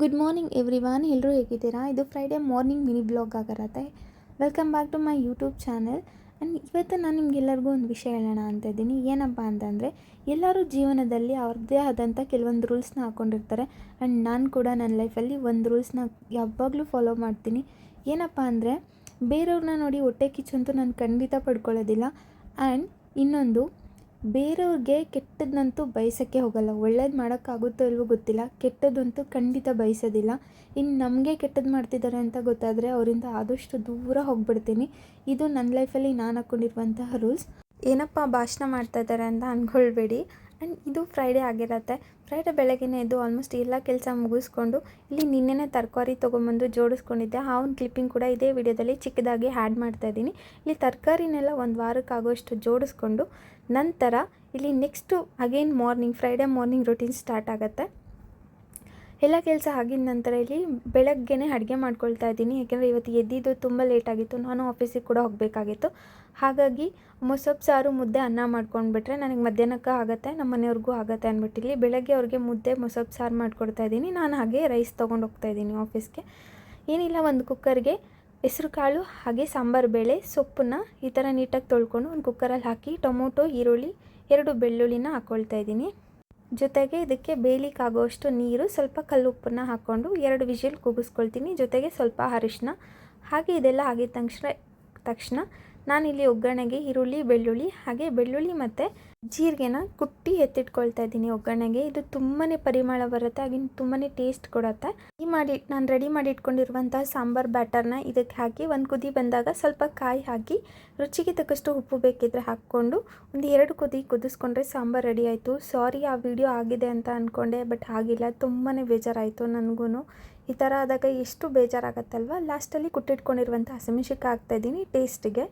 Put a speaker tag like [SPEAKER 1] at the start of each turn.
[SPEAKER 1] Good morning everyone, ಎಲ್ಲರೂ ಹೇಗಿದ್ದೀರಾ? ಇದು ಫ್ರೈಡೇ ಮಾರ್ನಿಂಗ್ ಮಿನಿ ಬ್ಲಾಗ್ ಆಗಿರುತ್ತೆ. Welcome back to my YouTube channel. And ಇವತ್ತು ನಾನು ನಿಮಗೆಲ್ಲರಿಗೂ ಒಂದು ವಿಷಯ ಹೇಳೋಣ ಅಂತ ಇದ್ದೀನಿ. ಏನಪ್ಪ ಅಂತಂದರೆ, ಎಲ್ಲರೂ ಜೀವನದಲ್ಲಿ ಅವ್ರದ್ದೇ ಆದಂಥ ಕೆಲವೊಂದು ರೂಲ್ಸ್ನ ಹಾಕ್ಕೊಂಡಿರ್ತಾರೆ. ಆ್ಯಂಡ್ ನಾನು ಕೂಡ ನನ್ನ ಲೈಫಲ್ಲಿ ಒಂದು ರೂಲ್ಸ್ನ ಯಾವಾಗಲೂ ಫಾಲೋ ಮಾಡ್ತೀನಿ. ಏನಪ್ಪ ಅಂದರೆ, ಬೇರೆಯವ್ರನ್ನ ನೋಡಿ ಹೊಟ್ಟೆ ಕಿಚ್ಚಂತೂ ನಾನು ಖಂಡಿತ ಪಡ್ಕೊಳ್ಳೋದಿಲ್ಲ. ಆ್ಯಂಡ್ ಇನ್ನೊಂದು, ಬೇರೆಯವ್ರಿಗೆ ಕೆಟ್ಟದ್ದಂತೂ ಬಯಸೋಕ್ಕೆ ಹೋಗಲ್ಲ. ಒಳ್ಳೇದು ಮಾಡೋಕ್ಕಾಗುತ್ತೋ ಇಲ್ವೋ ಗೊತ್ತಿಲ್ಲ, ಕೆಟ್ಟದ್ದಂತೂ ಖಂಡಿತ ಬಯಸೋದಿಲ್ಲ. ಇನ್ನು ನಮಗೆ ಕೆಟ್ಟದ್ದು ಮಾಡ್ತಿದ್ದಾರೆ ಅಂತ ಗೊತ್ತಾದರೆ ಅವರಿಂದ ಆದಷ್ಟು ದೂರ ಹೋಗ್ಬಿಡ್ತೀನಿ. ಇದು ನನ್ನ ಲೈಫಲ್ಲಿ ನಾನು ಹಾಕ್ಕೊಂಡಿರುವಂತಹ ರೂಲ್ಸ್. ಏನಪ್ಪ ಭಾಷಣ ಮಾಡ್ತಾ ಇದ್ದಾರೆ ಅಂತ ಅಂದ್ಕೊಳ್ಬೇಡಿ. ಆ್ಯಂಡ್ ಇದು ಫ್ರೈಡೇ ಆಗಿರುತ್ತೆ. ಫ್ರೈಡೇ ಬೆಳಗ್ಗೆನೇ ಎದ್ದು ಆಲ್ಮೋಸ್ಟ್ ಎಲ್ಲ ಕೆಲಸ ಮುಗಿಸ್ಕೊಂಡು ಇಲ್ಲಿ ನಿನ್ನೆನೇ ತರಕಾರಿ ತೊಗೊಂಬಂದು ಜೋಡಿಸ್ಕೊಂಡಿದ್ದೆ. ಆ ಒಂದು ಕ್ಲಿಪ್ಪಿಂಗ್ ಕೂಡ ಇದೇ ವಿಡಿಯೋದಲ್ಲಿ ಚಿಕ್ಕದಾಗಿ ಆ್ಯಡ್ ಮಾಡ್ತಾಯಿದ್ದೀನಿ. ಇಲ್ಲಿ ತರಕಾರಿನೆಲ್ಲ ಒಂದು ವಾರಕ್ಕಾಗೋಷ್ಟು ಜೋಡಿಸ್ಕೊಂಡು ನಂತರ ಇಲ್ಲಿ next again Friday morning routine start ಆಗುತ್ತೆ. ಎಲ್ಲ ಕೆಲಸ ಆಗಿದ ನಂತರ ಇಲ್ಲಿ ಬೆಳಗ್ಗೆನೇ ಅಡುಗೆ ಮಾಡ್ಕೊಳ್ತಾ ಇದ್ದೀನಿ. ಯಾಕೆಂದರೆ ಇವತ್ತು ಎದ್ದಿದ್ದು ತುಂಬ ಲೇಟಾಗಿತ್ತು. ನಾನು ಆಫೀಸಿಗೆ ಕೂಡ ಹೋಗಬೇಕಾಗಿತ್ತು. ಹಾಗಾಗಿ ಮೊಸಪ್ಪು ಸಾರು, ಮುದ್ದೆ, ಅನ್ನ ಮಾಡ್ಕೊಂಡ್ಬಿಟ್ರೆ ನನಗೆ ಮಧ್ಯಾಹ್ನಕ್ಕೆ ಆಗುತ್ತೆ, ನಮ್ಮ ಮನೆಯವ್ರಿಗೂ ಆಗುತ್ತೆ ಅಂದ್ಬಿಟ್ಟು ಇಲ್ಲಿ ಬೆಳಗ್ಗೆ ಅವ್ರಿಗೆ ಮುದ್ದೆ ಮೊಸಪ್ಪು ಸಾರು ಮಾಡ್ಕೊಡ್ತಾ ಇದ್ದೀನಿ. ನಾನು ಹಾಗೆ ರೈಸ್ ತೊಗೊಂಡು ಹೋಗ್ತಾ ಇದ್ದೀನಿ ಆಫೀಸ್ಗೆ. ಏನಿಲ್ಲ, ಒಂದು ಕುಕ್ಕರ್ಗೆ ಹೆಸರು ಕಾಳು ಹಾಗೆ ಸಾಂಬಾರು ಬೇಳೆ ಸೊಪ್ಪನ್ನ ಈ ಥರ ನೀಟಾಗಿ ತೊಳ್ಕೊಂಡು ಒಂದು ಕುಕ್ಕರಲ್ಲಿ ಹಾಕಿ ಟೊಮೊಟೊ, ಈರುಳ್ಳಿ, 2 ಬೆಳ್ಳುಳ್ಳಿನ ಹಾಕ್ಕೊಳ್ತಾ ಇದ್ದೀನಿ. ಜೊತೆಗೆ ಇದಕ್ಕೆ ಬೇಯಲಿಕ್ಕಾಗುವಷ್ಟು ನೀರು, ಸ್ವಲ್ಪ ಕಲ್ಲುಪ್ಪನ್ನು ಹಾಕ್ಕೊಂಡು 2 ವಿಷಿಲ್ ಕೂಗಿಸ್ಕೊಳ್ತೀನಿ. ಜೊತೆಗೆ ಸ್ವಲ್ಪ ಅರಿಶಿನ. ಹಾಗೆ ಇದೆಲ್ಲ ಆಗಿದ ತಕ್ಷಣ ನಾನಿಲ್ಲಿ ಒಗ್ಗರಣೆಗೆ ಈರುಳ್ಳಿ, ಬೆಳ್ಳುಳ್ಳಿ ಹಾಗೆ ಬೆಳ್ಳುಳ್ಳಿ ಮತ್ತು ಜೀರಿಗೆನ ಕುಟ್ಟಿ ಎತ್ತಿಟ್ಕೊಳ್ತಾ ಇದ್ದೀನಿ ಒಗ್ಗರಣೆಗೆ. ಇದು ತುಂಬಾ ಪರಿಮಳ ಬರುತ್ತೆ, ಹಾಗೆ ತುಂಬಾ ಟೇಸ್ಟ್ ಕೊಡುತ್ತೆ. ನಾನು ರೆಡಿ ಮಾಡಿ ಇಟ್ಕೊಂಡಿರುವಂಥ ಸಾಂಬಾರು ಬ್ಯಾಟರ್ನ ಇದಕ್ಕೆ ಹಾಕಿ ಒಂದು ಕುದಿ ಬಂದಾಗ ಸ್ವಲ್ಪ ಕಾಯಿ ಹಾಕಿ ರುಚಿಗೆ ತಕ್ಕಷ್ಟು ಉಪ್ಪು ಬೇಕಿದ್ರೆ ಹಾಕ್ಕೊಂಡು ಒಂದು 2 ಕುದಿ ಕುದಿಸ್ಕೊಂಡ್ರೆ ಸಾಂಬಾರು ರೆಡಿ ಆಯಿತು. ಸಾರಿ, ಆ ವಿಡಿಯೋ ಆಗಿದೆ ಅಂತ ಅಂದ್ಕೊಂಡೆ, ಬಟ್ ಆಗಿಲ್ಲ. ತುಂಬಾ ಬೇಜಾರಾಯಿತು ನನಗೂ. ಈ ಥರ ಆದಾಗ ಎಷ್ಟು ಬೇಜಾರಾಗತ್ತಲ್ವ. ಲಾಸ್ಟಲ್ಲಿ ಕುಟ್ಟಿಟ್ಕೊಂಡಿರುವಂಥ ಹಸಿಮೆಣ್ಸಿನ್ಕಾಯಿ ಹಾಕ್ತಾಯಿದ್ದೀನಿ ಟೇಸ್ಟಿಗೆ.